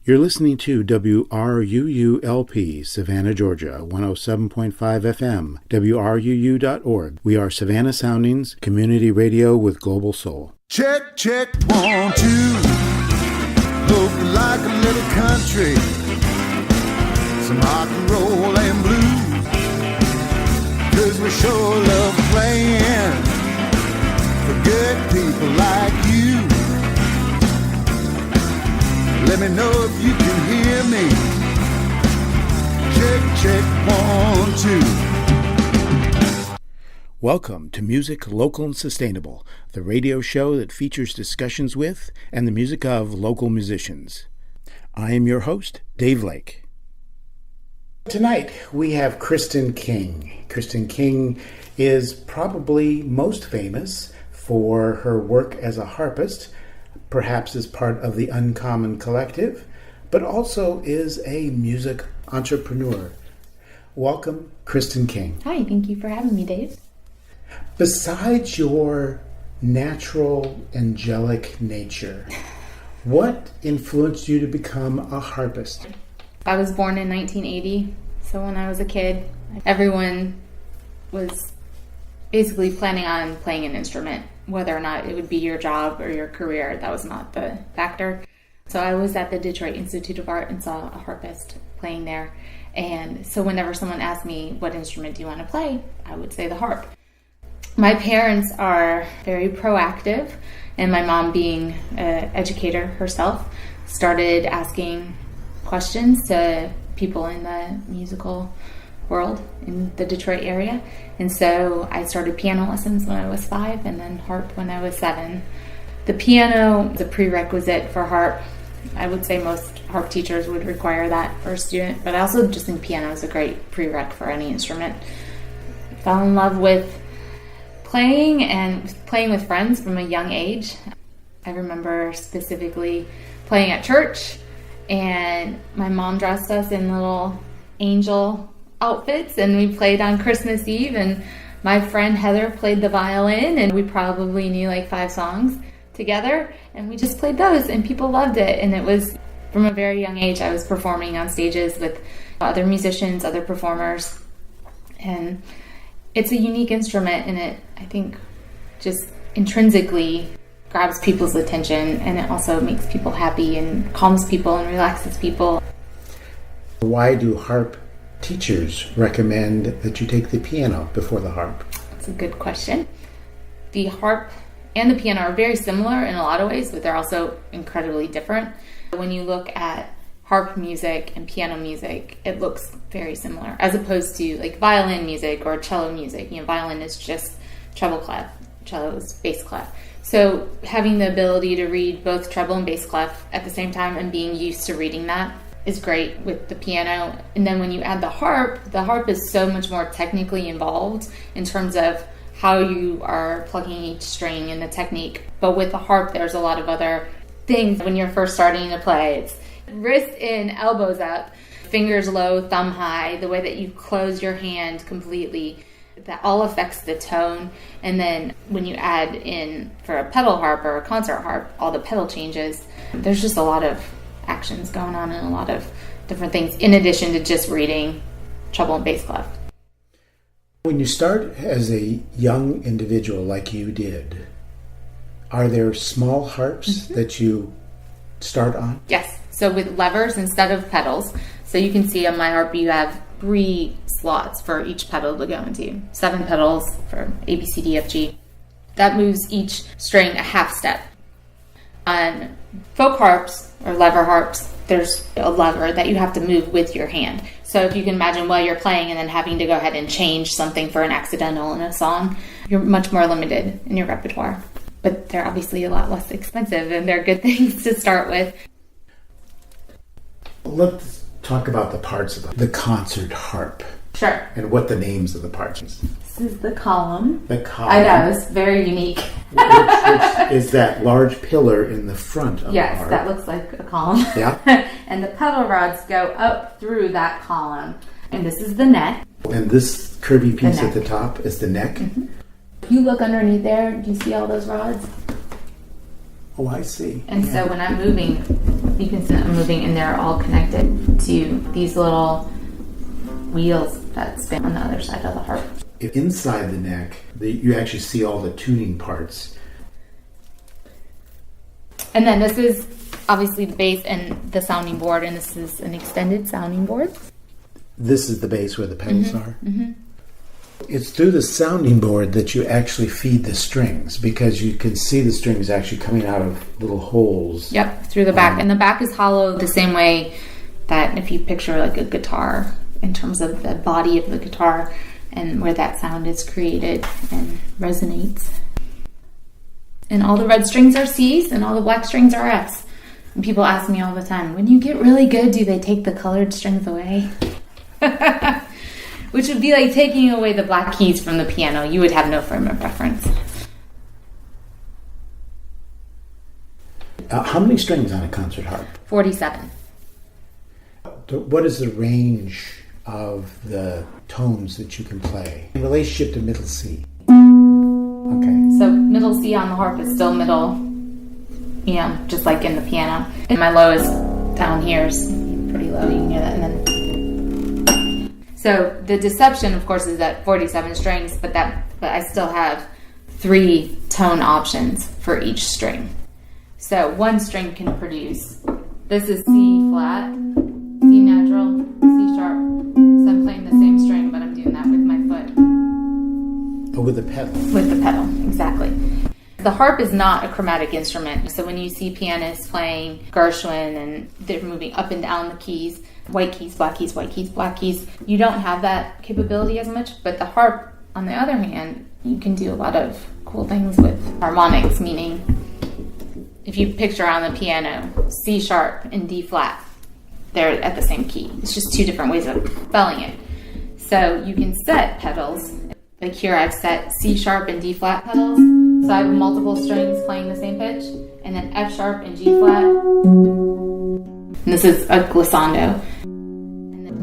You're listening to WRUULP, Savannah, Georgia, 107.5 FM, WRUU.org. We are Savannah Soundings, community radio with global soul. Check, check, 1, 2. Hope you like a little country, some rock and roll and blues, 'cause we sure love playing for good people like you. Let me know if you can hear me. Check, check, 1, 2. Welcome to Music Local and Sustainable, the radio show that features discussions with and the music of local musicians. I am your host, Dave Lake. Tonight we have Kristin King. Kristin King is probably most famous for her work as a harpist, perhaps as part of the Uncommon Collective, but also is a music entrepreneur. Welcome, Kristin King. Hi, thank you for having me, Dave. Besides your natural, angelic nature, what influenced you to become a harpist? I was born in 1980, so when I was a kid, everyone was basically planning on playing an instrument. Whether or not it would be your job or your career, that was not the factor. So I was at the Detroit Institute of Art and saw a harpist playing there. And so whenever someone asked me, what instrument do you want to play? I would say the harp. My parents are very proactive, and my mom, being an educator herself, started asking questions to people in the musical world in the Detroit area. And so I started piano lessons when I was 5 and then harp when I was 7. The piano is a prerequisite for harp. I would say most harp teachers would require that for a student, but I also just think piano is a great prereq for any instrument. I fell in love with playing and playing with friends from a young age. I remember specifically playing at church, and my mom dressed us in little angel outfits, and we played on Christmas Eve, and my friend Heather played the violin, and we probably knew like 5 songs together, and we just played those, and people loved it. And it was from a very young age I was performing on stages with other musicians, other performers, and it's a unique instrument, and it, I think, just intrinsically grabs people's attention, and it also makes people happy and calms people and relaxes people. Why do harp teachers recommend that you take the piano before the harp? That's a good question. The harp and the piano are very similar in a lot of ways, but they're also incredibly different. When you look at harp music and piano music, it looks very similar, as opposed to like violin music or cello music. You know, violin is just treble clef, cello is bass clef. So having the ability to read both treble and bass clef at the same time and being used to reading that is great with the piano. And then when you add the harp is so much more technically involved in terms of how you are plucking each string and the technique. But with the harp, there's a lot of other things. When you're first starting to play, it's wrist in, elbows up, fingers low, thumb high, the way that you close your hand completely, that all affects the tone. And then when you add in for a pedal harp or a concert harp, all the pedal changes. There's just a lot of actions going on and a lot of different things in addition to just reading treble and bass clef. When you start as a young individual like you did, are there small harps that you start on? Yes. So with levers instead of pedals. So you can see on my harp you have 3 slots for each pedal to go into. 7 pedals for A, B, C, D, F, G. That moves each string a half step. On folk harps or lever harps, there's a lever that you have to move with your hand. So if you can imagine while you're playing and then having to go ahead and change something for an accidental in a song, you're much more limited in your repertoire. But they're obviously a lot less expensive, and they're good things to start with. Let's talk about the parts of the concert harp. Sure. And what the names of the parts is. This is the column. The column. I know, it's very unique. which is that large pillar in the front of the harp. Yes, that looks like a column. Yeah. And the pedal rods go up through that column. And this is the neck. And this curvy piece at the top is the neck. Mm-hmm. If you look underneath there, do you see all those rods? Oh, I see. And so when I'm moving You can see them moving, and they're all connected to these little wheels that spin on the other side of the harp. Inside the neck, you actually see all the tuning parts. And then this is obviously the bass and the sounding board, and this is an extended sounding board. This is the bass where the pedals are? Mm-hmm. It's through the sounding board that you actually feed the strings, because you can see the strings actually coming out of little holes. Yep, through the back. And the back is hollow the same way that if you picture like a guitar in terms of the body of the guitar and where that sound is created and resonates. And all the red strings are C's and all the black strings are F's. And people ask me all the time, when you get really good, do they take the colored strings away? Which would be like taking away the black keys from the piano. You would have no frame of reference. How many strings on a concert harp? 47. What is the range of the tones that you can play in relationship to middle C? Okay. So middle C on the harp is still middle, just like in the piano. And my lowest down here is pretty low. You can hear that. And then, so the deception, of course, is at 47 strings, but I still have 3 tone options for each string. So one string can produce. This is C flat, C natural, C sharp. So I'm playing the same string, but I'm doing that with my foot. Oh, with the pedal. With the pedal, exactly. The harp is not a chromatic instrument. So when you see pianists playing Gershwin and they're moving up and down the keys, white keys, black keys, white keys, black keys, you don't have that capability as much. But the harp, on the other hand, you can do a lot of cool things with harmonics, meaning if you picture on the piano, C sharp and D flat, they're at the same key. It's just 2 different ways of spelling it. So you can set pedals. Like here I've set C sharp and D flat pedals. So I have multiple strings playing the same pitch. And then F sharp and G flat. And this is a glissando. And then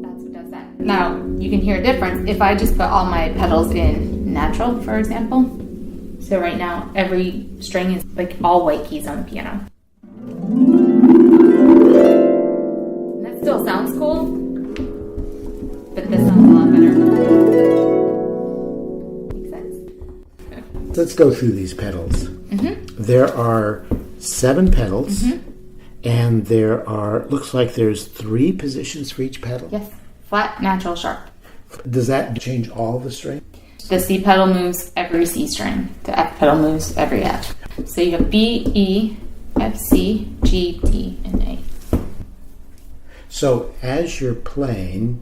that's what does that. Now, you can hear a difference if I just put all my pedals in natural, for example. So right now, every string is like all white keys on the piano. And that still sounds cool, but this sounds a lot better. Makes sense. Let's go through these pedals. Mm-hmm. There are 7 pedals, and there are, looks like there's 3 positions for each pedal? Yes, flat, natural, sharp. Does that change all the strings? The C pedal moves every C string. The F pedal moves every F. So you have B, E, F, C, G, D, and A. So as you're playing,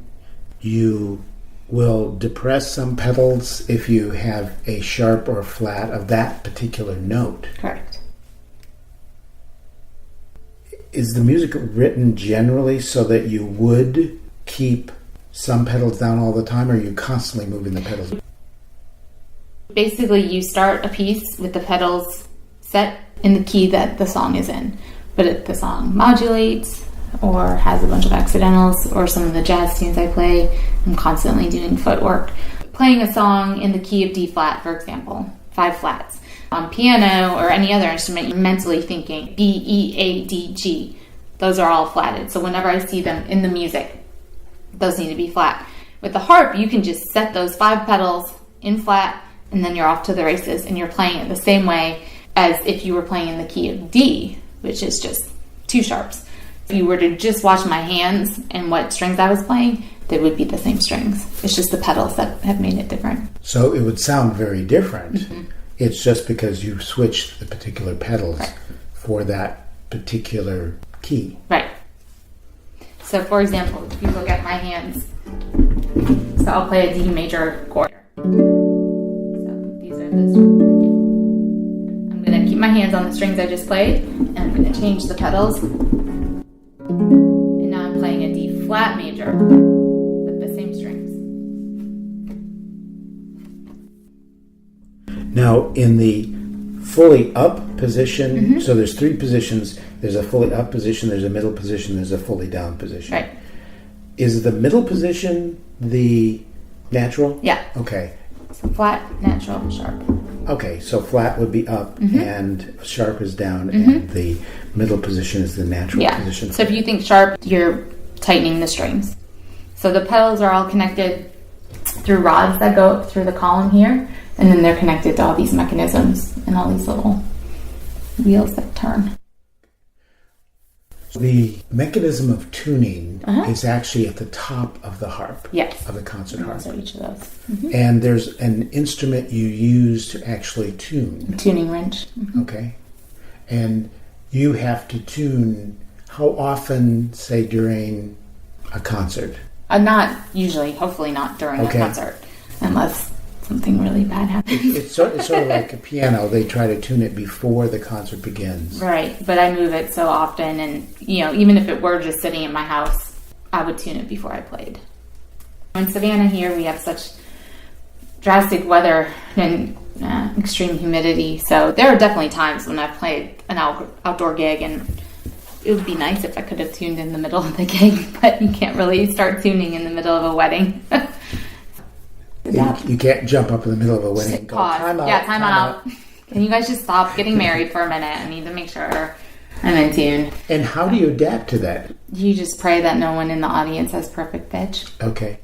you will depress some pedals if you have a sharp or flat of that particular note. Correct. Is the music written generally so that you would keep some pedals down all the time, or are you constantly moving the pedals? Basically, you start a piece with the pedals set in the key that the song is in. But if the song modulates or has a bunch of accidentals, or some of the jazz tunes I play, I'm constantly doing footwork. Playing a song in the key of D flat, for example, 5 flats. On piano or any other instrument, you're mentally thinking B, E, A, D, G. Those are all flatted. So whenever I see them in the music, those need to be flat. With the harp, you can just set those 5 pedals in flat, and then you're off to the races, and you're playing it the same way as if you were playing in the key of D, which is just 2 sharps. If you were to just watch my hands and what strings I was playing, they would be the same strings. It's just the pedals that have made it different. So it would sound very different. Mm-hmm. It's just because you switched the particular pedals for that particular key. Right. So for example, if you look at my hands, so I'll play a D major chord. So these are the strings. I'm going to keep my hands on the strings I just played, and I'm going to change the pedals. And now I'm playing a D flat major with the same strings. Now, in the fully up position, so there's 3 positions. There's a fully up position, there's a middle position, there's a fully down position. Right. Is the middle position the natural? Yeah. Okay. So flat, natural, sharp. Okay, so flat would be up and sharp is down, and the middle position is the natural position. So if you think sharp, you're tightening the strings. So the pedals are all connected through rods that go through the column here, and then they're connected to all these mechanisms and all these little wheels that turn. The mechanism of tuning is actually at the top of the harp, yes, of the concert harp. So each of those. And there's an instrument you use to actually tune. A tuning wrench. Okay. And you have to tune how often, say, during a concert? Not usually, hopefully not during a concert, unless something really bad happens. It's sort of like a piano. They try to tune it before the concert begins. Right, but I move it so often, and even if it were just sitting in my house, I would tune it before I played. In Savannah here, we have such drastic weather and extreme humidity, so there are definitely times when I've played an outdoor gig, and it would be nice if I could have tuned in the middle of the gig, but you can't really start tuning in the middle of a wedding. You can't jump up in the middle of a wedding and go, pause. time out. Yeah, time out. Can you guys just stop getting married for a minute? I need to make sure I'm in tune. And how do you adapt to that? You just pray that no one in the audience has perfect pitch. Okay.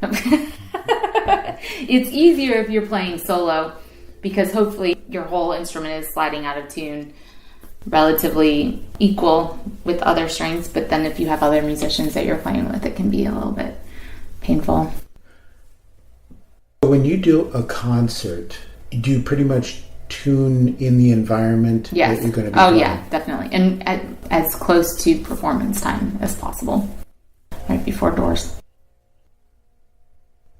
It's easier if you're playing solo, because hopefully your whole instrument is sliding out of tune relatively equal with other strings, but then if you have other musicians that you're playing with, it can be a little bit painful. When you do a concert, do you pretty much tune in the environment that you're going to be playing? Yeah, definitely. And as close to performance time as possible, right before doors.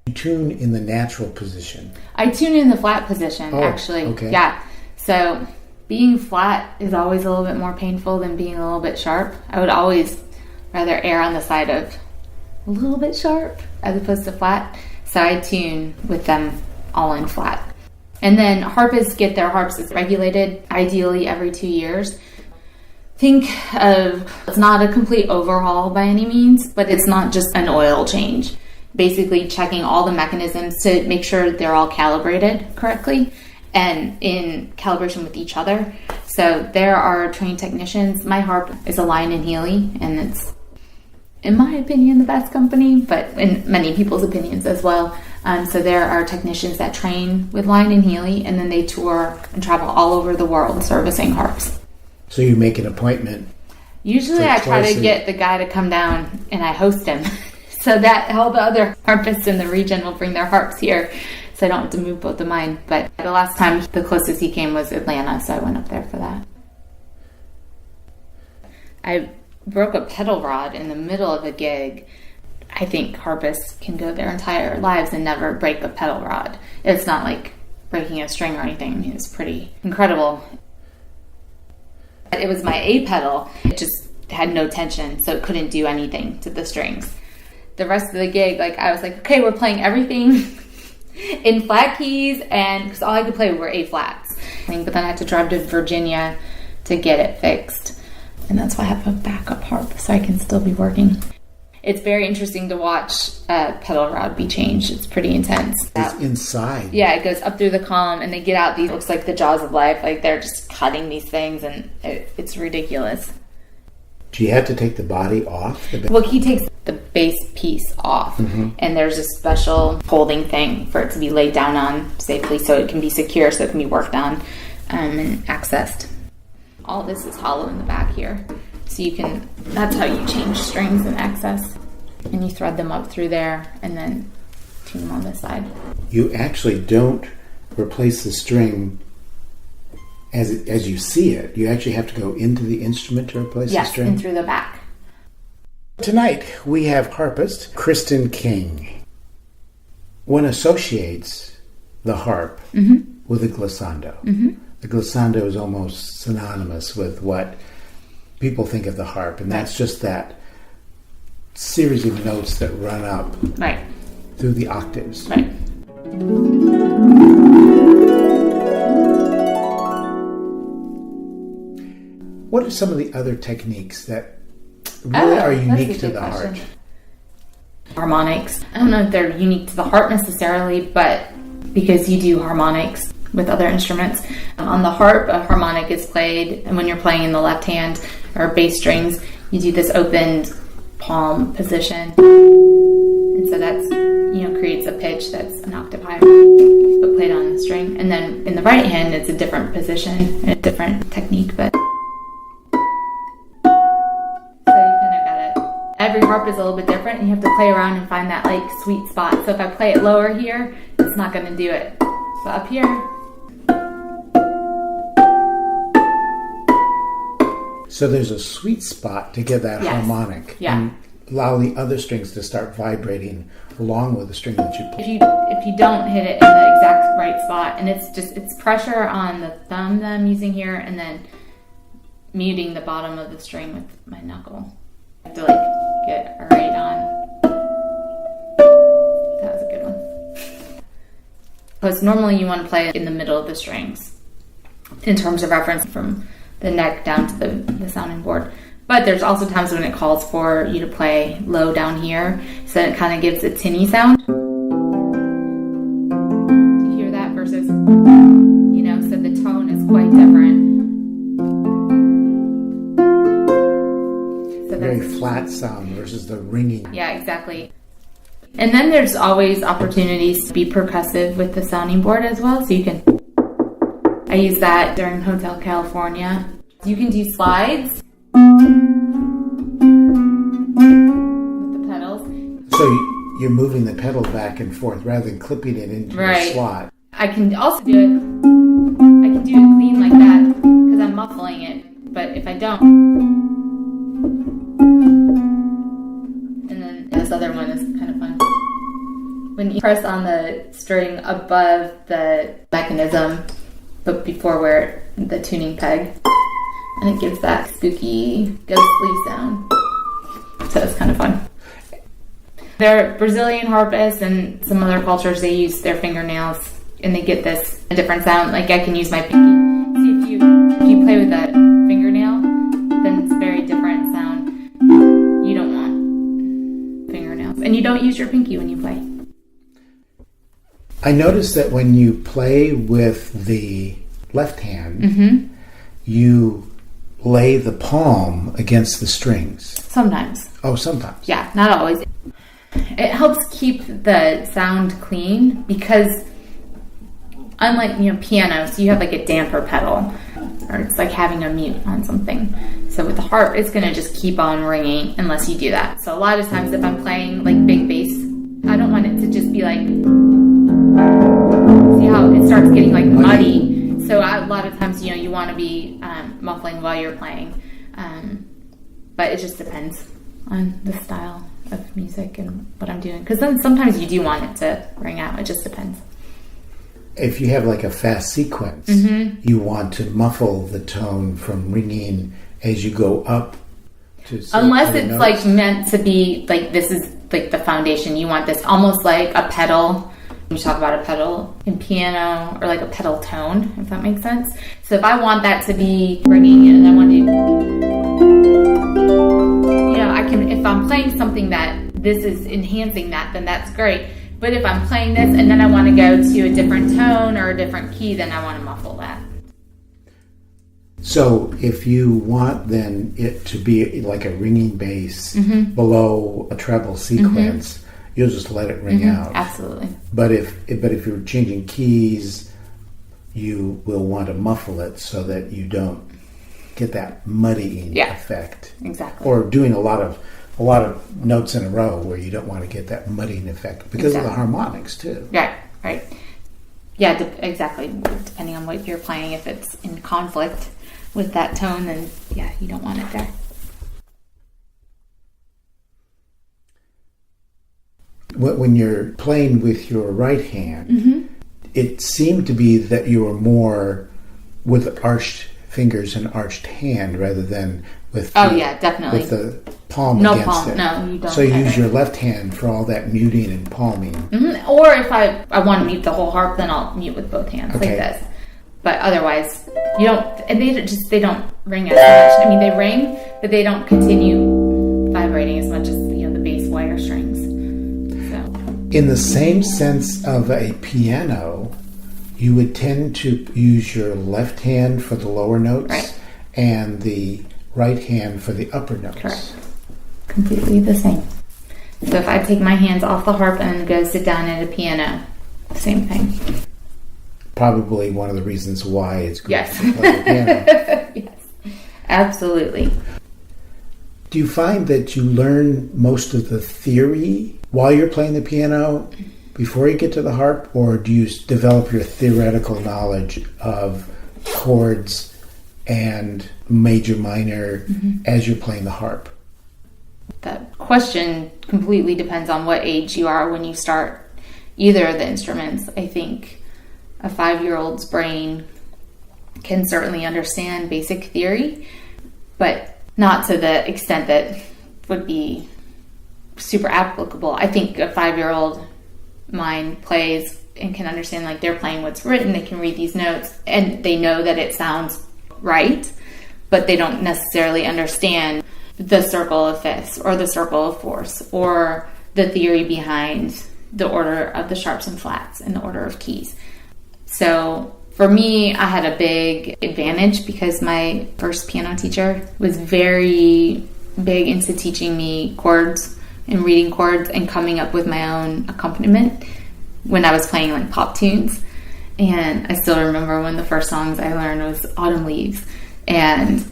You tune in the natural position. I tune in the flat position, actually. Okay. Yeah. So being flat is always a little bit more painful than being a little bit sharp. I would always rather err on the side of a little bit sharp as opposed to flat. So I tune with them all in flat. And then harpists get their harps regulated ideally every 2 years. Think of, it's not a complete overhaul by any means, but it's not just an oil change. Basically checking all the mechanisms to make sure they're all calibrated correctly and in calibration with each other. So there are trained technicians. My harp is a Lion and Healy, and it's, in my opinion, the best company, but in many people's opinions as well. So there are technicians that train with Lion and Healy, and then they tour and travel all over the world servicing harps. So you make an appointment? Usually I try to get the guy to come down and I host him. So that all the other harpists in the region will bring their harps here, so I don't have to move both of mine. But the last time, the closest he came was Atlanta, so I went up there for that. I broke a pedal rod in the middle of a gig. I think harpists can go their entire lives and never break a pedal rod. It's not like breaking a string or anything. It's pretty incredible. It was my A pedal. It just had no tension, so it couldn't do anything to the strings. The rest of the gig, I was like, okay, we're playing everything in flat keys, and because all I could play were A flats. But then I had to drive to Virginia to get it fixed. And that's why I have a backup harp, so I can still be working. It's very interesting to watch a pedal rod be changed. It's pretty intense. It's inside. Yeah, it goes up through the column, and they get out these, looks like the jaws of life. They're just cutting these things, and it's ridiculous. Do you have to take the body off? Well, he takes the base piece off, and there's a special holding thing for it to be laid down on safely so it can be secure, so it can be worked on and accessed. All this is hollow in the back here. So that's how you change strings and access. And you thread them up through there and then tune them on this side. You actually don't replace the string as you see it. You actually have to go into the instrument to replace the string? Yes, and through the back. Tonight we have harpist Kristin King. One associates the harp with a glissando. The glissando is almost synonymous with what people think of the harp, and that's just that series of notes that run up through the octaves. Right. What are some of the other techniques that really are unique to the harp? Harmonics. I don't know if they're unique to the harp necessarily, but because you do harmonics with other instruments. On the harp, a harmonic is played, and when you're playing in the left hand or bass strings, you do this opened palm position. And so that's, creates a pitch that's an octave higher, but played on the string. And then in the right hand, it's a different position and a different technique, but every harp is a little bit different, and you have to play around and find that sweet spot. So if I play it lower here, it's not going to do it. So up here. So there's a sweet spot to get that harmonic. Yeah. And allow the other strings to start vibrating along with the string that you play. If you don't hit it in the exact right spot, and it's pressure on the thumb that I'm using here, and then muting the bottom of the string with my knuckle. I have to get right on. That was a good one. Because normally you want to play in the middle of the strings in terms of reference from the neck down to the sounding board. But there's also times when it calls for you to play low down here, so it kind of gives a tinny sound. Do you hear that? Versus, so the tone is quite different. So very flat sound versus the ringing. Yeah, exactly. And then there's always opportunities to be percussive with the sounding board as well. So I use that during Hotel California. You can do slides with the pedals. So you're moving the pedal back and forth rather than clipping it into a slot. I can also do it. I can do it clean like that because I'm muffling it. But if I don't, and then this other one is kind of fun. When you press on the string above the mechanism, but before where the tuning peg, and it gives that spooky, ghostly sound. So it's kind of fun. There are Brazilian harpists and some other cultures, they use their fingernails and they get this a different sound. I can use my pinky. See, if you play with a fingernail, then it's a very different sound. You don't want fingernails. And you don't use your pinky when you play. I noticed that when you play with the left hand, you lay the palm against the strings. Sometimes. Oh, sometimes. Yeah, not always. It helps keep the sound clean because unlike, piano, so you have a damper pedal, or it's like having a mute on something. So with the harp, it's going to just keep on ringing unless you do that. So a lot of times if I'm playing big bass, I don't want it to just be see how it starts getting muddy. So a lot of times, you want to be muffling while you're playing. But it just depends on the style of music and what I'm doing. Because then sometimes you do want it to ring out. It just depends. If you have a fast sequence, you want to muffle the tone from ringing as you go up. Unless it's notes. Meant to be this is the foundation. You want this almost like a pedal. You talk about a pedal in piano or a pedal tone, if that makes sense. So if I want that to be ringing and I want to, I can, if I'm playing something that this is enhancing that, then that's great. But if I'm playing this and then I want to go to a different tone or a different key, then I want to muffle that. So if you want then it to be like a ringing bass below a treble sequence, you'll just let it ring out. Absolutely. But if you're changing keys, you will want to muffle it so that you don't get that muddying effect. Exactly. Or doing a lot of notes in a row where you don't want to get that muddying effect because of the harmonics too. Right. Yeah, exactly. Depending on what you're playing, if it's in conflict with that tone, then you don't want it there. When you're playing with your right hand, it seemed to be that you were more with arched fingers and arched hand rather than with definitely with the palm against it. No, you don't. So you use your left hand for all that muting and palming. Or if I want to mute the whole harp, then I'll mute with both hands like this. But otherwise, you don't. And they don't ring as much. I mean, they ring, but they don't continue vibrating as much as the bass wire strings. In the same sense of a piano, you would tend to use your left hand for the lower notes, right, and the right hand for the upper notes. Correct. Completely the same. So if I take my hands off the harp and go sit down at a piano, same thing. Probably one of the reasons why it's good Yes. to play the piano. Yes, absolutely. Do you find that you learn most of the theory while you're playing the piano before you get to the harp, or do you develop your theoretical knowledge of chords and major, minor as you're playing the harp? That question completely depends on what age you are when you start either of the instruments. I think a 5-year-old's brain can certainly understand basic theory, but not to the extent that would be super applicable. I think a 5-year-old mind plays and can understand, like, they're playing what's written, they can read these notes, and they know that it sounds right, but they don't necessarily understand the circle of fifths or the circle of fourths or the theory behind the order of the sharps and flats and the order of keys. So for me, I had a big advantage because my first piano teacher was very big into teaching me chords and reading chords and coming up with my own accompaniment when I was playing like pop tunes. And I still remember when the first songs I learned was Autumn Leaves. And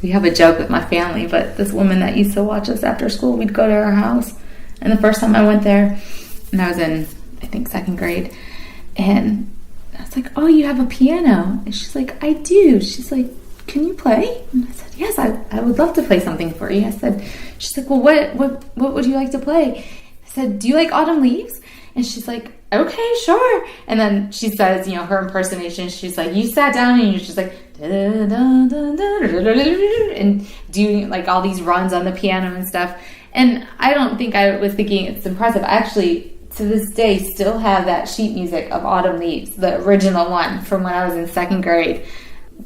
we have a joke with my family, but this woman that used to watch us after school, we'd go to her house. And the first time I went there, and I was in, I think, 2nd grade, and I was like, "Oh, you have a piano?" And she's like, "I do." She's like, "Can you play?" And I said, "Yes, I would love to play something for you." I said, she's like, "Well, what would you like to play?" I said, "Do you like Autumn Leaves?" And she's like, "Okay, sure." And then she says, you know, her impersonation, she's like, "You sat down and you're just like, and doing like all these runs on the piano and stuff." And I don't think I was thinking it's impressive. I actually, to this day, still have that sheet music of Autumn Leaves, the original one from when I was in 2nd grade.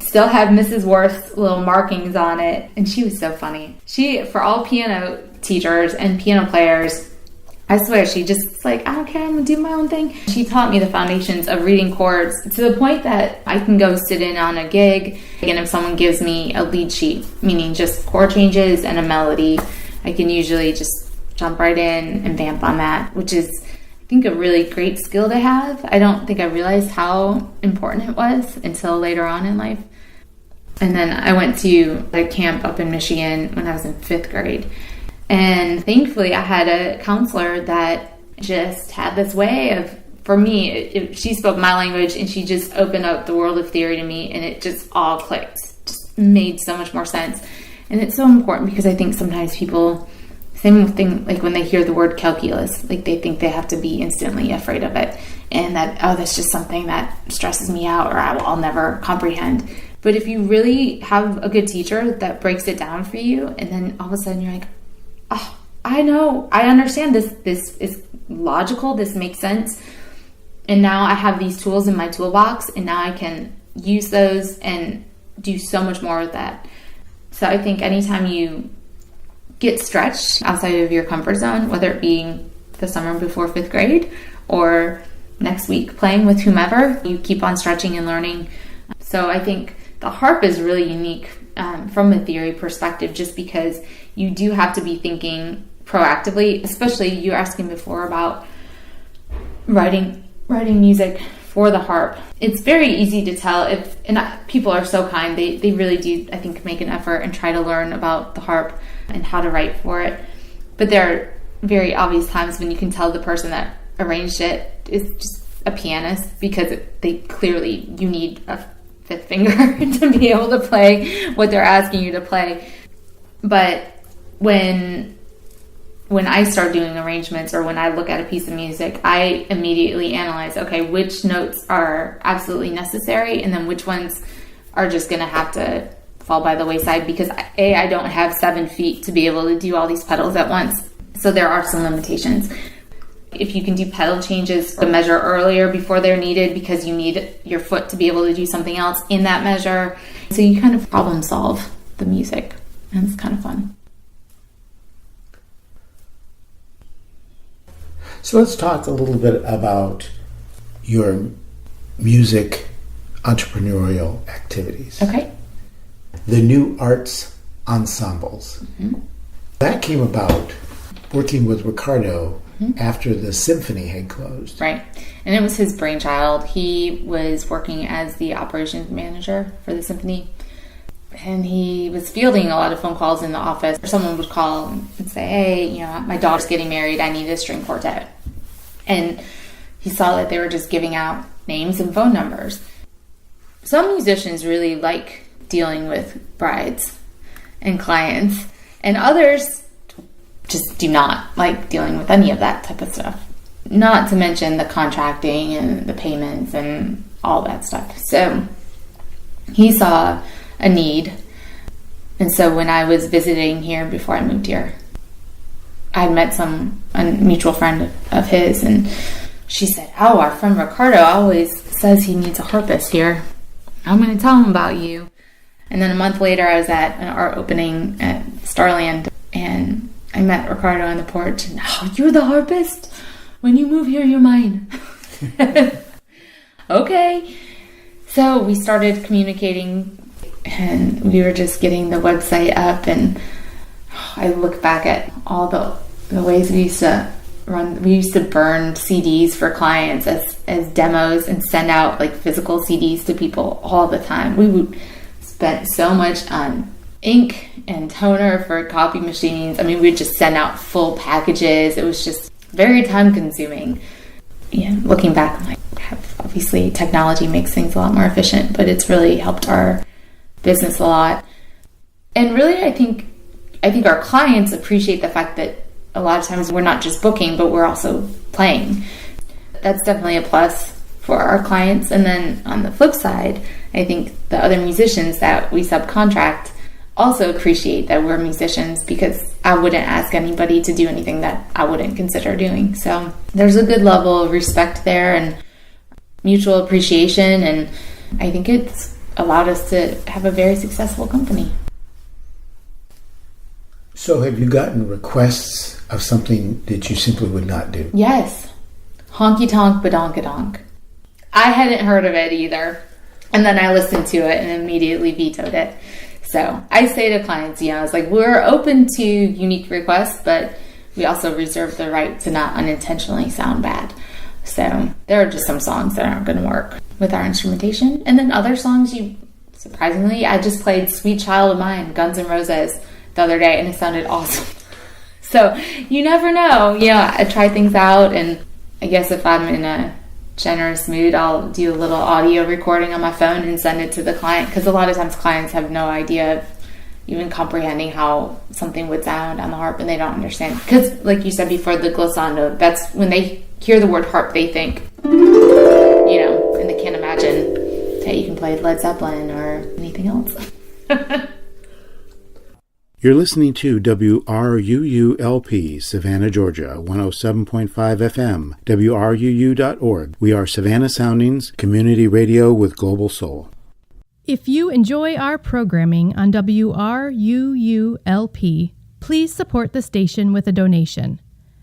Still have Mrs. Worth's little markings on it. And she was so funny. She, for all piano teachers and piano players, I swear, she just like, "I don't care, I'm gonna do my own thing." She taught me the foundations of reading chords to the point that I can go sit in on a gig, and if someone gives me a lead sheet, meaning just chord changes and a melody, I can usually just jump right in and vamp on that, which is, I think, a really great skill to have. I don't think I realized how important it was until later on in life. And then I went to a camp up in Michigan when I was in 5th grade. And thankfully, I had a counselor that just had this way of, for me, she spoke my language and she just opened up the world of theory to me, and it just all clicked. Just made so much more sense. And it's so important because I think sometimes people, same thing, like when they hear the word calculus, like they think they have to be instantly afraid of it. And that, oh, that's just something that stresses me out, or I'll never comprehend. But if you really have a good teacher that breaks it down for you, and then all of a sudden you're like, "Oh, I know, I understand this. This is logical. This makes sense. And now I have these tools in my toolbox, and now I can use those and do so much more with that." So I think anytime you get stretched outside of your comfort zone, whether it be the summer before 5th grade or next week playing with whomever, you keep on stretching and learning. So I think the harp is really unique from a theory perspective, just because you do have to be thinking proactively, especially you were asking before about writing music for the harp. It's very easy to tell if, and people are so kind, they really do, I think, make an effort and try to learn about the harp and how to write for it. But there are very obvious times when you can tell the person that arranged it is just a pianist, because you need a 5th finger to be able to play what they're asking you to play. But when I start doing arrangements, or when I look at a piece of music, I immediately analyze, okay, which notes are absolutely necessary, and then which ones are just going to have to fall by the wayside, because I don't have 7 feet to be able to do all these pedals at once. So there are some limitations. If you can do pedal changes to measure earlier before they're needed, because you need your foot to be able to do something else in that measure. So you kind of problem solve the music, and it's kind of fun. So let's talk a little bit about your music entrepreneurial activities. Okay. The New Arts Ensembles. That came about working with Ricardo after the symphony had closed. Right. And it was his brainchild. He was working as the operations manager for the symphony. And he was fielding a lot of phone calls in the office. Someone would call and say, hey, my daughter's getting married. I need a string quartet. And he saw that they were just giving out names and phone numbers. Some musicians really like dealing with brides and clients, and others just do not like dealing with any of that type of stuff. Not to mention the contracting and the payments and all that stuff. So he saw a need. And so when I was visiting here before I moved here, I met a mutual friend of his, and she said, oh, our friend Ricardo always says he needs a harpist here. I'm going to tell him about you. And then a month later, I was at an art opening at Starland, and I met Ricardo on the porch. And, oh, you're the harpist? When you move here, you're mine. Okay. So we started communicating, and we were just getting the website up, and I look back at all the ways we used to run. We used to burn CDs for clients as demos and send out like physical CDs to people all the time. We would spend so much on ink and toner for copy machines. I mean, we'd just send out full packages. It was just very time consuming. Yeah, looking back, I'm like, obviously technology makes things a lot more efficient, but it's really helped our business a lot. And really, I think our clients appreciate the fact that a lot of times we're not just booking, but we're also playing. That's definitely a plus for our clients. And then on the flip side, I think the other musicians that we subcontract also appreciate that we're musicians, because I wouldn't ask anybody to do anything that I wouldn't consider doing. So there's a good level of respect there and mutual appreciation, and I think it's allowed us to have a very successful company. So have you gotten requests of something that you simply would not do? Yes. Honky tonk badonkadonk. I hadn't heard of it either. And then I listened to it and immediately vetoed it. So I say to clients, I was like, we're open to unique requests, but we also reserve the right to not unintentionally sound bad. So there are just some songs that aren't going to work with our instrumentation. And then other songs, surprisingly, I just played Sweet Child of Mine, Guns N' Roses, the other day, and it sounded awesome. So you never know. I try things out, and I guess if I'm in a generous mood, I'll do a little audio recording on my phone and send it to the client, because a lot of times clients have no idea of even comprehending how something would sound on the harp, and they don't understand. Because like you said before, the glissando, that's when they hear the word harp, they think, and they can't imagine that you can play Led Zeppelin or anything else. You're listening to WRUULP, Savannah, Georgia, 107.5 FM, WRUU.org. We are Savannah Soundings, community radio with global soul. If you enjoy our programming on WRUULP, please support the station with a donation.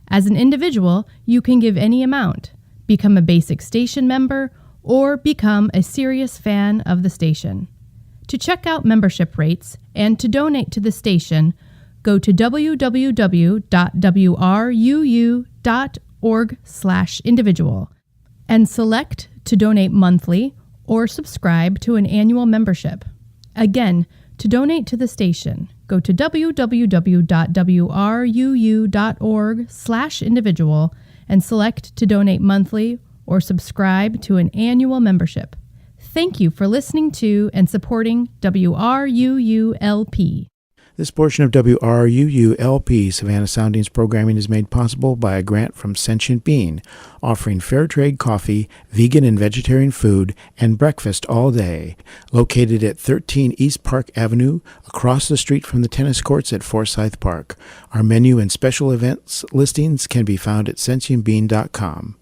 As an individual, you can give any amount, become a basic station member, or become a serious fan of the station. To check out membership rates and to donate to the station, go to www.wruu.org/individual and select to donate monthly or subscribe to an annual membership. Again, to donate to the station, go to www.wruu.org/individual and select to donate monthly or subscribe to an annual membership. Thank you for listening to and supporting WRUULP. This portion of WRUULP Savannah Soundings programming is made possible by a grant from Sentient Bean, offering fair trade coffee, vegan and vegetarian food, and breakfast all day. Located at 13 East Park Avenue, across the street from the tennis courts at Forsyth Park. Our menu and special events listings can be found at sentientbean.com.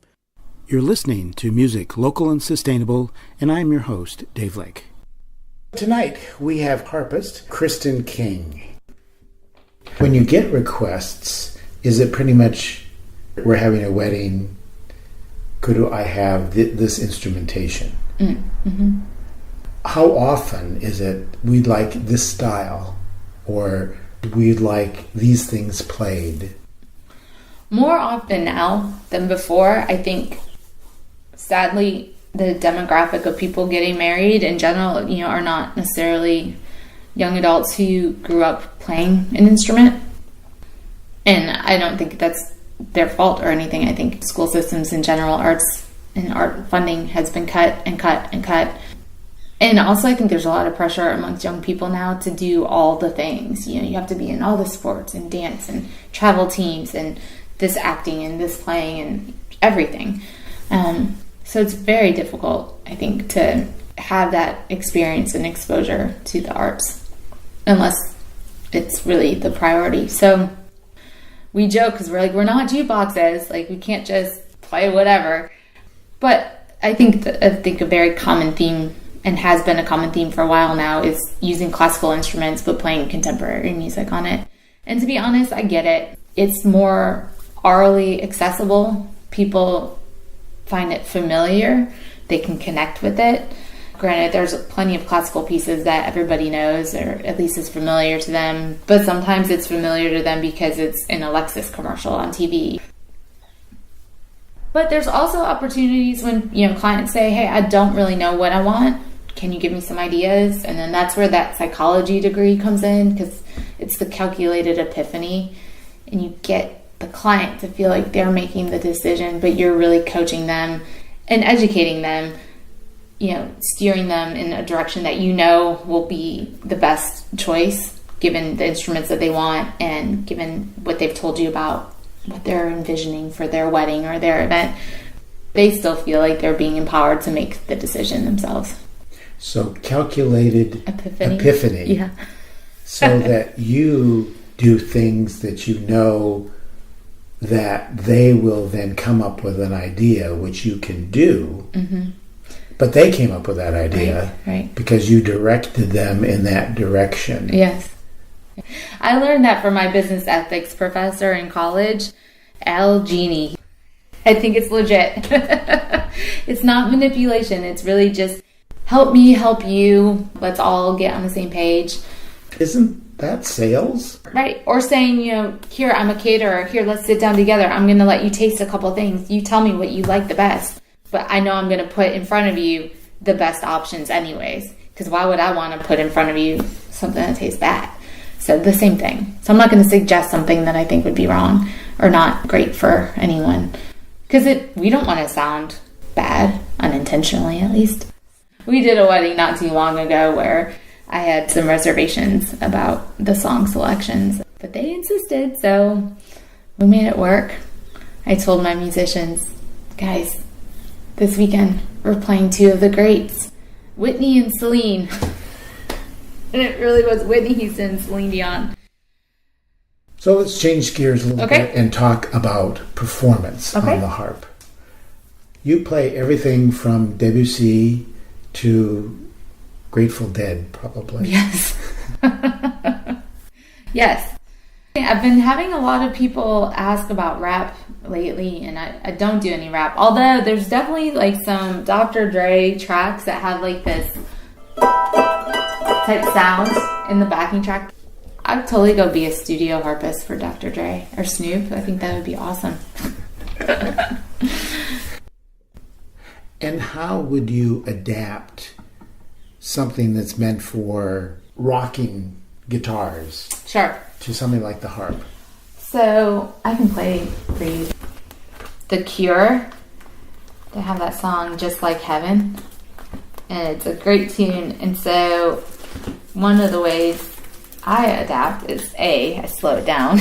You're listening to Music Local and Sustainable, and I'm your host, Dave Lake. Tonight, we have harpist Kristin King. When you get requests, is it pretty much, we're having a wedding, could I have this instrumentation? Mm-hmm. How often is it we'd like this style or we'd like these things played? More often now than before. I think, sadly, the demographic of people getting married in general, are not necessarily young adults who grew up playing an instrument. And I don't think that's their fault or anything. I think school systems in general, arts and art funding has been cut and cut and cut. And also I think there's a lot of pressure amongst young people now to do all the things. You have to be in all the sports and dance and travel teams and this acting and this playing and everything. So it's very difficult, I think, to have that experience and exposure to the arts unless it's really the priority. So we joke because we're like, we're not jukeboxes. Like, we can't just play whatever. But I think a very common theme, and has been a common theme for a while now, is using classical instruments but playing contemporary music on it. And to be honest, I get it. It's more orally accessible. People find it familiar. They can connect with it. Granted, there's plenty of classical pieces that everybody knows, or at least is familiar to them, but sometimes it's familiar to them because it's an Lexus commercial on TV. But there's also opportunities when, clients say, hey, I don't really know what I want. Can you give me some ideas? And then that's where that psychology degree comes in, because it's the calculated epiphany, and you get the client to feel like they're making the decision, but you're really coaching them and educating them, steering them in a direction that will be the best choice given the instruments that they want and given what they've told you about what they're envisioning for their wedding or their event. They still feel like they're being empowered to make the decision themselves. So calculated epiphany. Yeah. So that you do things that you know that they will then come up with an idea which you can do. Mm-hmm. But they came up with that idea right. because you directed them in that direction. Yes. I learned that from my business ethics professor in college, Al Genie. I think it's legit. It's not manipulation. It's really just help me, help you. Let's all get on the same page. Isn't that sales? Right. Or saying, here, I'm a caterer. Here, let's sit down together. I'm going to let you taste a couple things. You tell me what you like the best. But I know I'm going to put in front of you the best options anyways. Because why would I want to put in front of you something that tastes bad? So the same thing. So I'm not going to suggest something that I think would be wrong or not great for anyone. Because we don't want to sound bad, unintentionally at least. We did a wedding not too long ago where I had some reservations about the song selections. But they insisted, so we made it work. I told my musicians, guys, this weekend we're playing two of the greats, Whitney and Celine. And it really was Whitney Houston and Celine Dion. So let's change gears a little bit and talk about performance on the harp. You play everything from Debussy to Grateful Dead, probably. Yes. Yes. I've been having a lot of people ask about rap lately, and I don't do any rap. Although there's definitely some Dr. Dre tracks that have this type sound in the backing track. I'd totally go be a studio harpist for Dr. Dre or Snoop. I think that would be awesome. And how would you adapt something that's meant for rocking guitars to something like the harp? So I can play for you The Cure. They have that song Just Like Heaven, and it's a great tune. And so one of the ways I adapt is I slow it down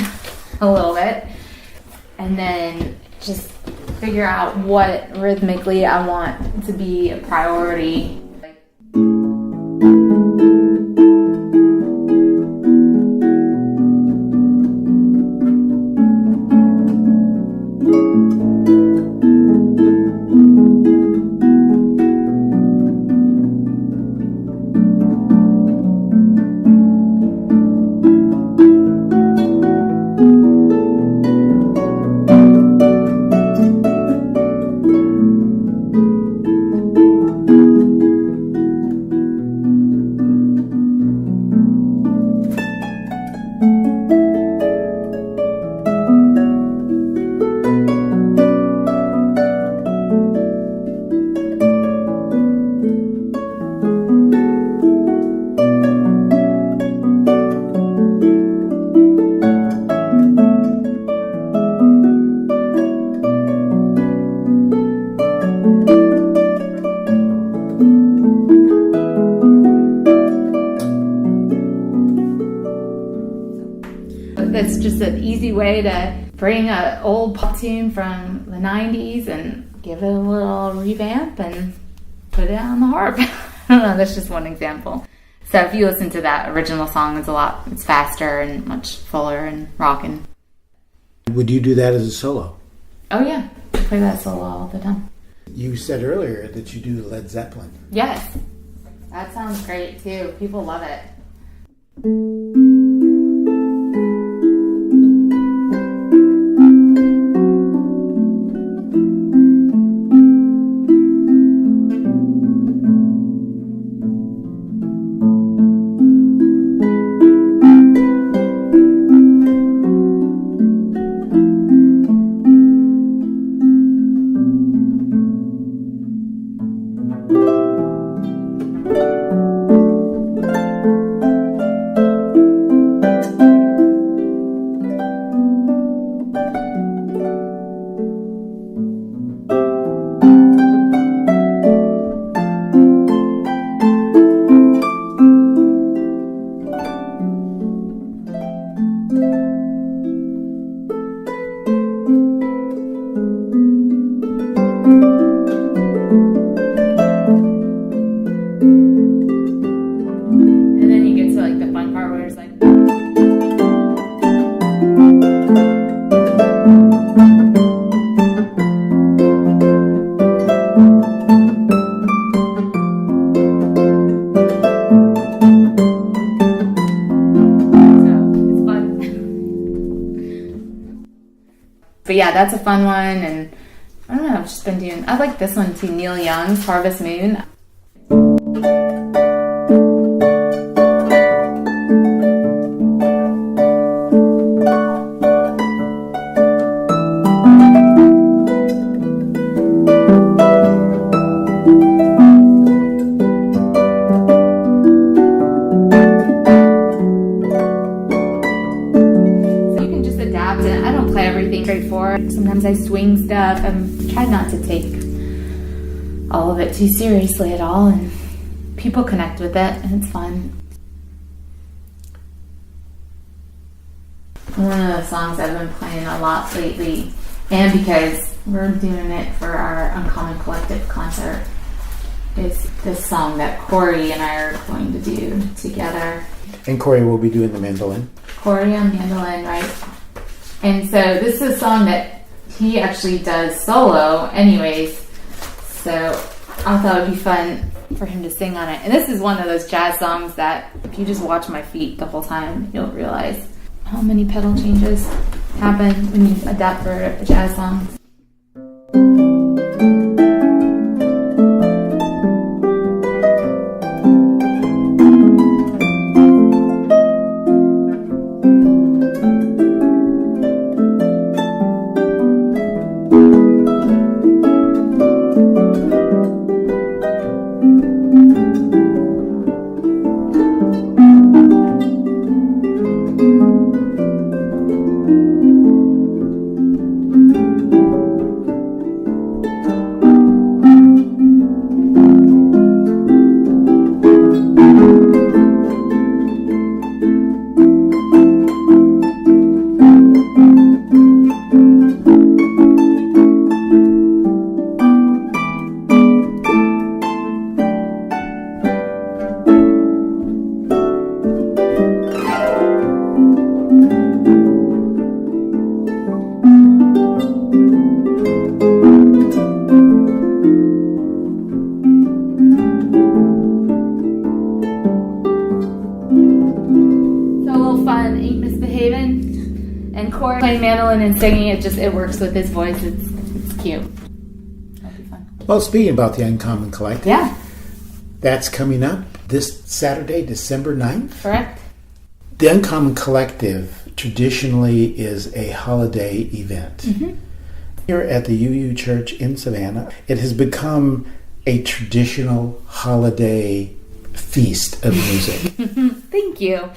a little bit and then just figure out what rhythmically I want to be a priority. that's just an easy way to bring an old pop tune from the 90s and give it a little revamp and put it on the harp. I don't know, that's just one example. So if you listen to that original song, it's faster and much fuller and rocking. Would you do that as a solo? Oh yeah, I play that solo all the time. You said earlier that you do Led Zeppelin. Yes, that sounds great too. People love it. But yeah, that's a fun one, and I don't know, I've just been I like this one too, Neil Young's Harvest Moon. Sometimes I swing stuff. I'm trying not to take all of it too seriously at all, and people connect with it, and it's fun. One of the songs I've been playing a lot lately, and because we're doing it for our Uncommon Collective concert, is this song that Corey and I are going to do together. And Corey will be doing the mandolin. Corey on mandolin, right? And so this is a song that he actually does solo anyways, so I thought it would be fun for him to sing on it. And this is one of those jazz songs that if you just watch my feet the whole time, you'll realize how many pedal changes happen when you adapt for a jazz song. Playing mandolin and singing it works with his voice. It's cute. That'll be fun. Well, speaking about the Uncommon Collective, yeah, that's coming up this Saturday, December 9th. Correct. The Uncommon Collective traditionally is a holiday event. Mm-hmm. Here at the UU Church in Savannah, it has become a traditional holiday feast of music. Thank you.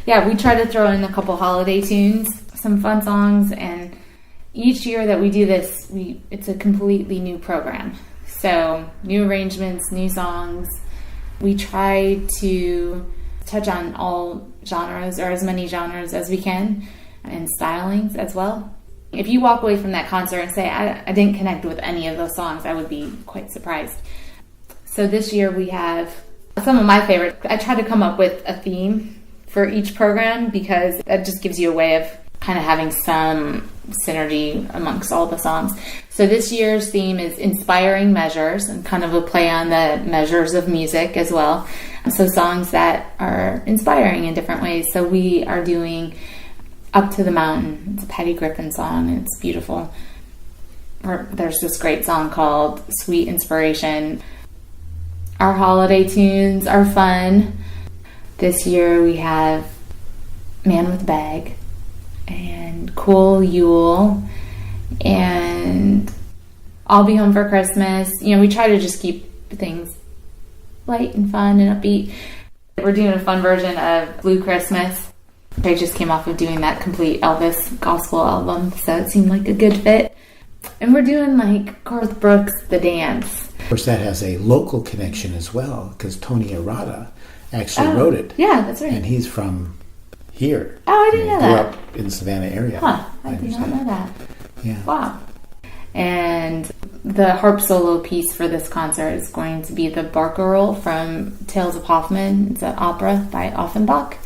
Yeah, we try to throw in a couple holiday tunes, some fun songs, and each year that we do this, it's a completely new program. So new arrangements, new songs. We try to touch on all genres, or as many genres as we can. and stylings as well. If you walk away from that concert and say, I didn't connect with any of those songs, I would be quite surprised. So this year we have some of my favorites. I try to come up with a theme for each program because that just gives you a way of kind of having some synergy amongst all the songs. So this year's theme is inspiring measures, and kind of a play on the measures of music as well. So songs that are inspiring in different ways. So we are doing Up to the Mountain. It's a Patty Griffin song, and it's beautiful. Or there's this great song called Sweet Inspiration. Our holiday tunes are fun. This year we have Man with a Bag and Cool Yule and I'll Be Home for Christmas. You know, we try to just keep things light and fun and upbeat. We're doing a fun version of Blue Christmas. I just came off of doing that complete Elvis gospel album, so it seemed like a good fit. And we're doing like Garth Brooks' The Dance. Of course, that has a local connection as well, because Tony Arata actually wrote it. Yeah, that's right. And he's from here. Oh, I didn't know that. Grew up in the Savannah area. Huh, I did not know that. Yeah. Wow. And the harp solo piece for this concert is going to be the Barcarolle from Tales of Hoffmann. It's an opera by Offenbach.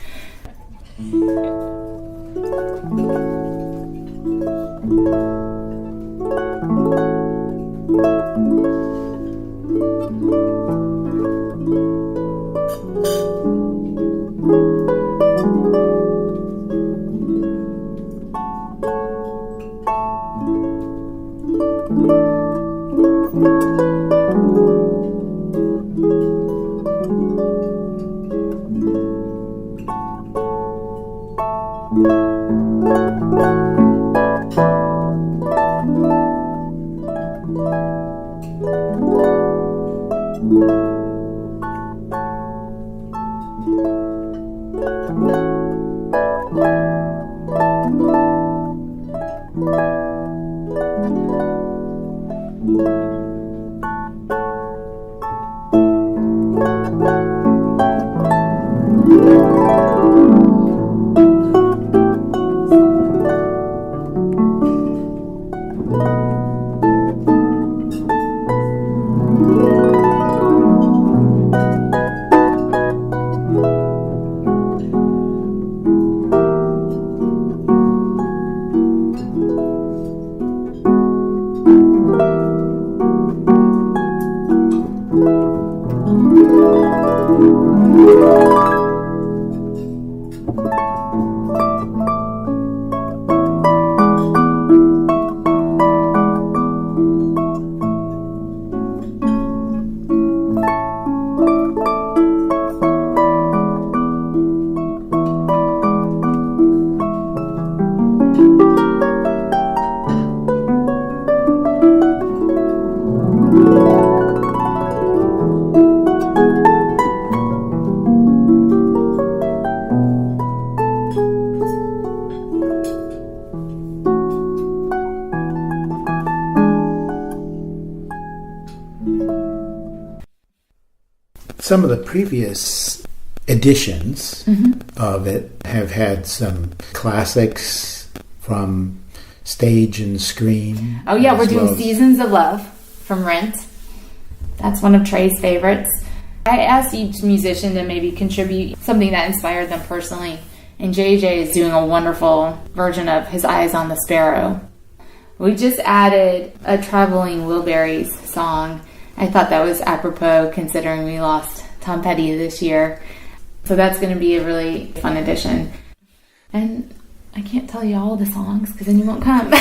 Some of the previous editions of it have had some classics from stage and screen. Oh yeah, we're doing Seasons of Love from Rent. That's one of Trey's favorites. I asked each musician to maybe contribute something that inspired them personally. And JJ is doing a wonderful version of His Eyes on the Sparrow. We just added a Traveling Wilburys song. I thought that was apropos considering we lost Tom Petty this year. So that's going to be a really fun addition. And I can't tell you all the songs because then you won't come.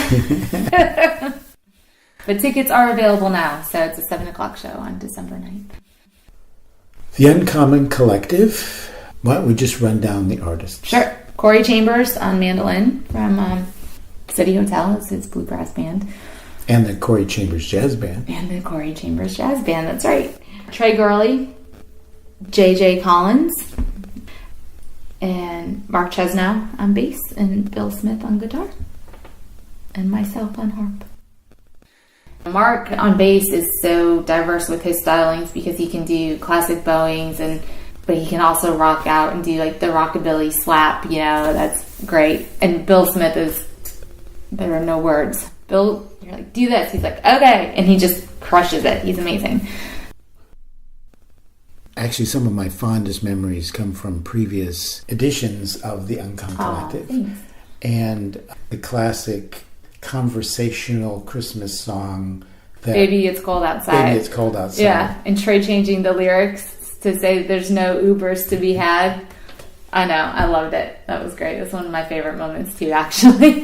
But tickets are available now, so it's a 7 o'clock show on December 9th. The Uncommon Collective. Why don't we just run down the artists? Sure. Corey Chambers on mandolin from City Hotel. It's his bluegrass band. And the Corey Chambers Jazz Band. And the Corey Chambers Jazz Band, that's right. Trey Gurley, JJ Collins, and Mark Chesnow on bass, and Bill Smith on guitar, and myself on harp. Mark on bass is so diverse with his stylings because he can do classic bowings, but he can also rock out and do like the rockabilly slap, you know, that's great. And Bill Smith there are no words. Bill, you're like, do this. He's like, okay. And he just crushes it. He's amazing. Actually, some of my fondest memories come from previous editions of the Uncome Collective. Thanks. And the classic conversational Christmas song, Baby, It's Cold Outside. Baby, It's Cold Outside. Yeah, and Trey changing the lyrics to say there's no Ubers to be had. I know, I loved it. That was great. It was one of my favorite moments too, actually.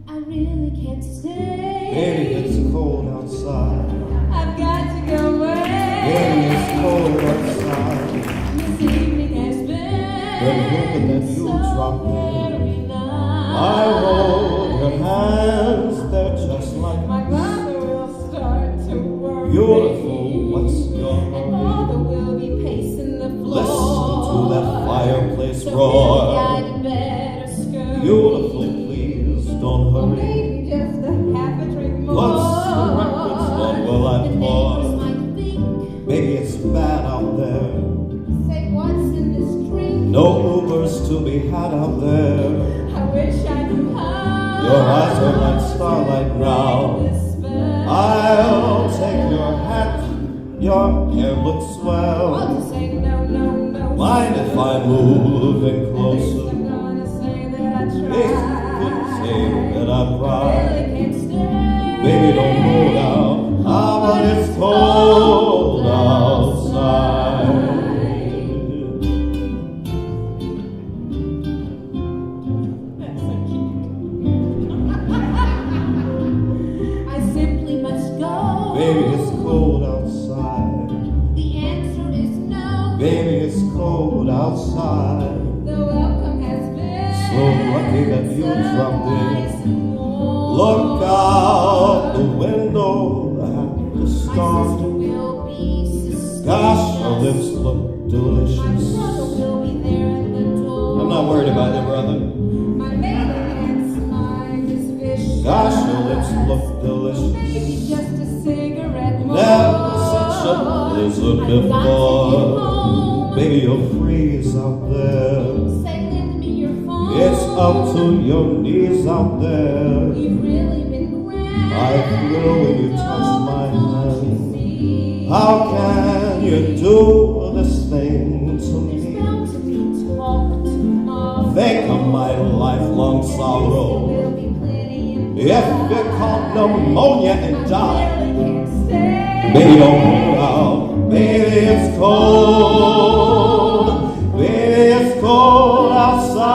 I really can't stay. Baby, it's cold outside. I've got to go away. Baby, it's cold outside. This evening has Been been hoping that you'll so drop in. very nice. I hold your hands, they're just like My mother will start to worry. beautiful. What's your And hurry? mother will be pacing the floor. Listen to that fireplace So roar. baby, I'd better scurry. Beautiful, please don't Or hurry. maybe just a half a drink more. What's the records on will I The neighbors pour? might think, Baby, it's bad out there. say what's in this drink. No Ubers to be had out there. I wish I knew how. Your eyes are like starlight now. This spell. I'll take your hat. Your hair looks I'll swell. just say no, no, no. Mind if I move in At least closer? I'm gonna say that I Please tried. couldn't say that I I tried. really can't stay. Baby, don't go down. Ah, but it's cold outside. That's so cute. I simply must go. Baby, it's cold outside. The answer is no. Baby, it's cold outside. The welcome has been So lucky that you so dropped in. nice and warm. Look out the window at the My sister storm. will be suspicious. Gosh, your lips look My delicious. brother will be there at the door. I'm not worried about it, brother. My maiden aunt's mind is vicious. Gosh, your lips look delicious. Maybe just a cigarette more. Never such a blizzard I've got to get before. home. Baby, you'll freeze out there. Say, lend me your phone. It's up to your knees out there. You've really been grand. I feel when you touch my Don't you hand. see? How can you do this thing to There's me? bound to be talk tomorrow. Think of my lifelong There sorrow. will be plenty in If you caught pneumonia and die, I really can't stay. baby, don't go out. Baby, it's cold. Baby, it's cold outside.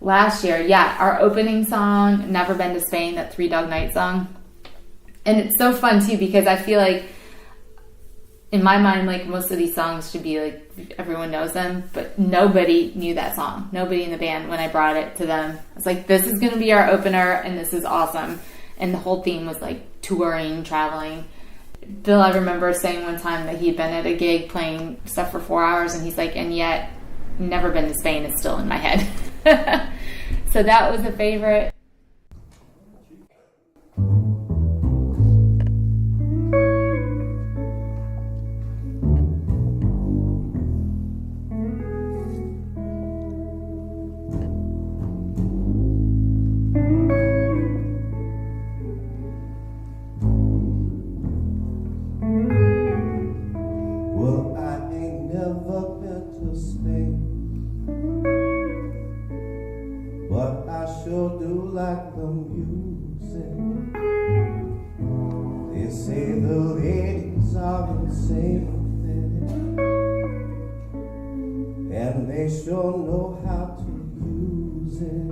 Last year, yeah, our opening song, Never Been to Spain, that Three Dog Night song. And it's so fun too, because I feel like in my mind, like most of these songs should be like everyone knows them, but nobody knew that song. Nobody in the band, when I brought it to them, I was like, this is going to be our opener and this is awesome. And the whole theme was like touring, traveling. Bill, I remember saying one time that he'd been at a gig playing stuff for 4 hours and he's like, and yet Never Been to Spain is still in my head. So that was a favorite. Well, I ain't never been to Spain, but I sure do like the music. They say the ladies are insane, and they sure know how to use it.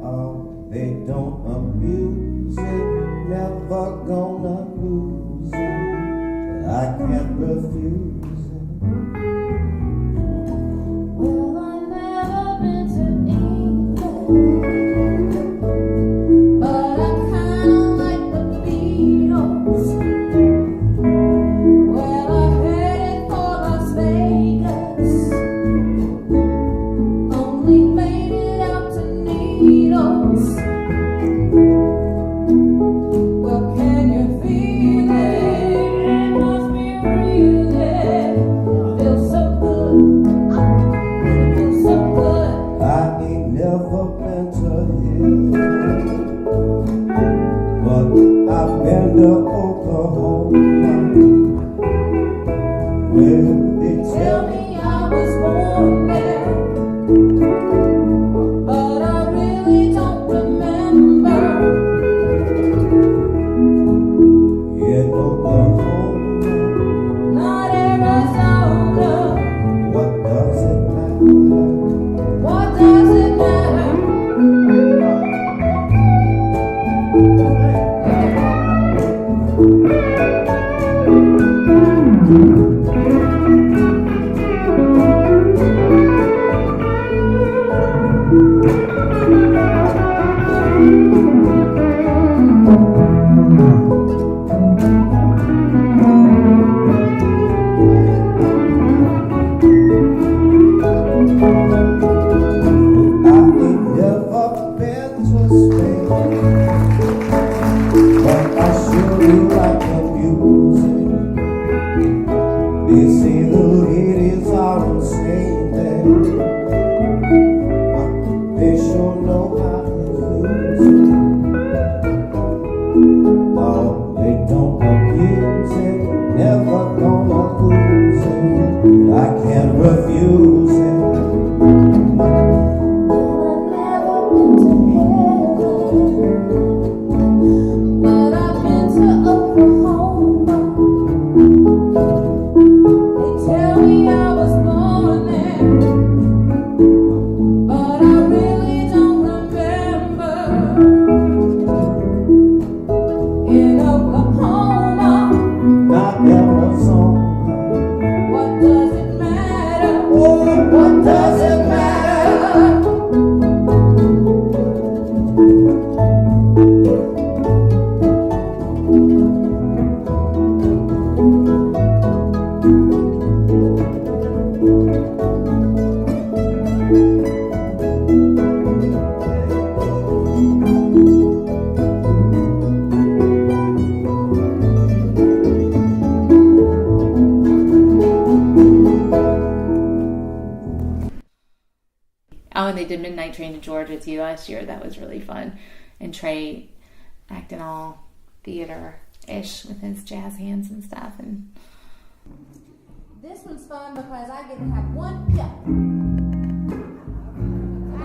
Oh, they don't abuse it, never gonna lose it, but I can't refuse it. Well, I've never been to England, But I've been to Oklahoma, where they tell me I was born there, but I really don't remember. in Oklahoma. Not Arizona. What does it matter? What does it matter? I ain't never been to Spain, but I sure do like the music. They say the ladies are insane there, but they sure know how to use it. No, they don't abuse it, never gonna lose it. I can't refuse it. But I've been to Oklahoma. They tell me I was born there, but I really don't remember. In Oklahoma, Not Arizona. what does it matter? Oh, what does it matter? Oh, and they did Midnight Train to Georgia too last year. That was really fun. And Trey acting all theater-ish with his jazz hands and stuff. And This one's fun because I get to have one pick.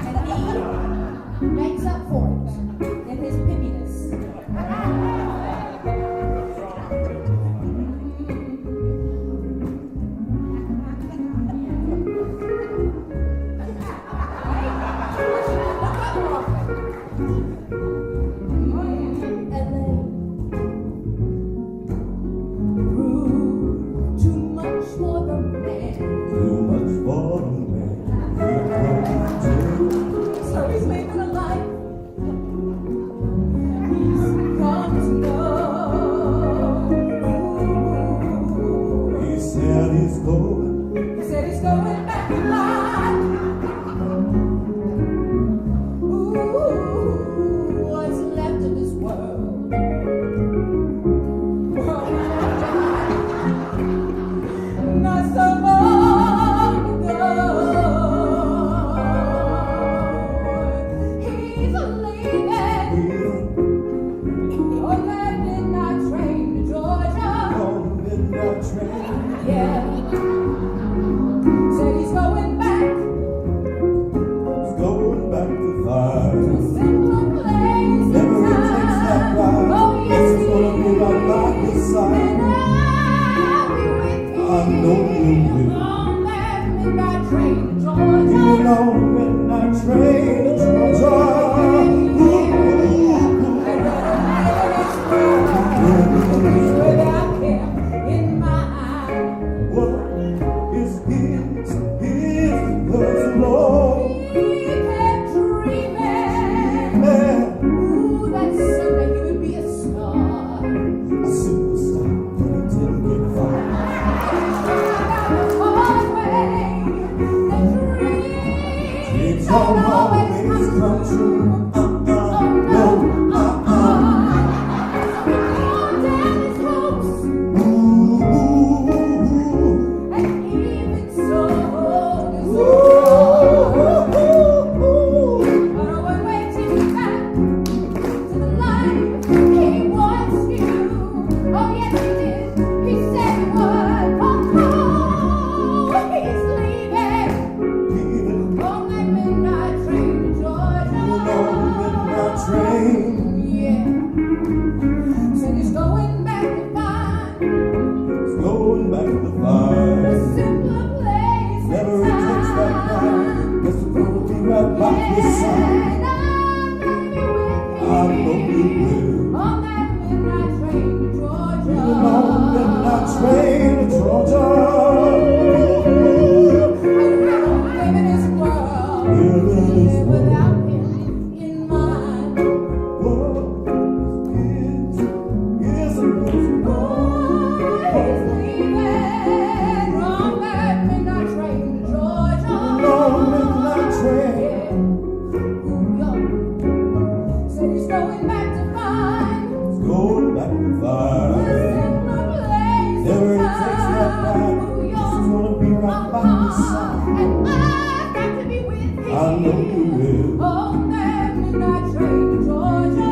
And he makes up for it in his pippiness. Too much for the man. On that midnight train to Georgia. Midnight train to Georgia. Live in this world. Live without him in mind. Yes, it was. He's leaving on that midnight train to Georgia. Midnight train. Said he's going back to find Going back to fire. Never it takes that ride. Just wanna be right by your side. And I've got to be with him. I know you will. On that midnight train to Georgia.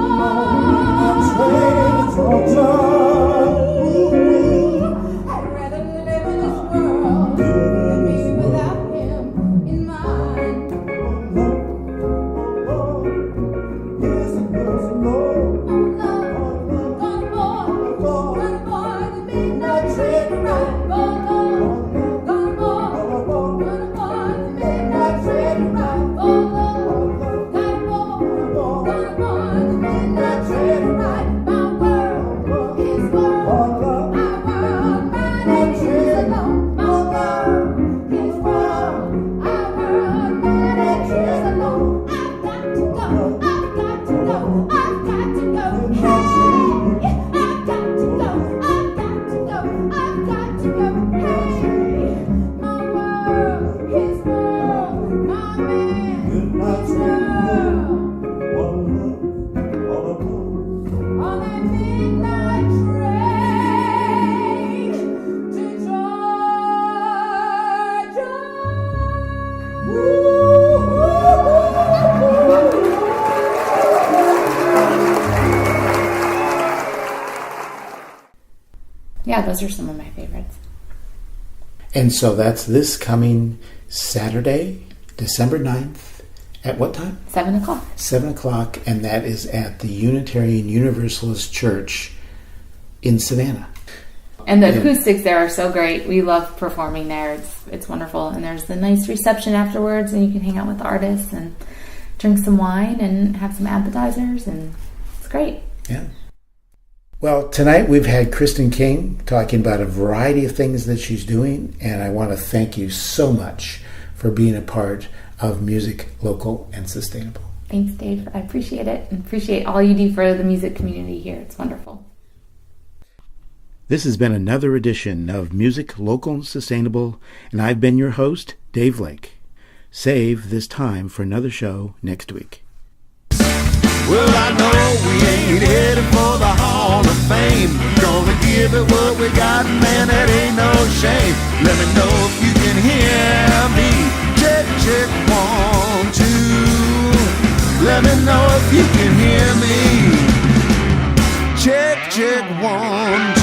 Train to Georgia. I'd rather live in this world than be without him in mind. Yes, it goes Oh, love, gone boy, the midnight train ride. Oh, love, gone boy, the midnight train ride. Oh, love, gone boy, the midnight train ride. My world, his world, our world, mine and his alone. My world, his world, our world, mine and his alone. I've got to go, I've got to go, I've got to go. Hey, yeah, I've got to go, I've got to go, I've got to go. Hey, my world, his world, my man, his world. On that midnight train to Yeah, those are some of my favorites. And so that's this coming Saturday, December 9th, at what time? 7 o'clock. 7 o'clock, and that is at the Unitarian Universalist Church in Savannah. And the Yeah. acoustics there are so great. We love performing there. It's wonderful. And there's the nice reception afterwards, and you can hang out with the artists and drink some wine and have some appetizers, and it's great. Yeah. Well, tonight we've had Kristin King talking about a variety of things that she's doing, and I want to thank you so much for being a part of Music Local and Sustainable. Thanks, Dave. I appreciate it, and appreciate all you do for the music community here. It's wonderful. This has been another edition of Music Local and Sustainable, and I've been your host, Dave Lake. Save this time for another show next week. Well, I know we ain't headed for the Hall of Fame. Gonna give it what we got, man, that ain't no shame. Let me know if you can hear me. Check, check, 1, 2. Let me know if you can hear me. Check, check, 1, 2.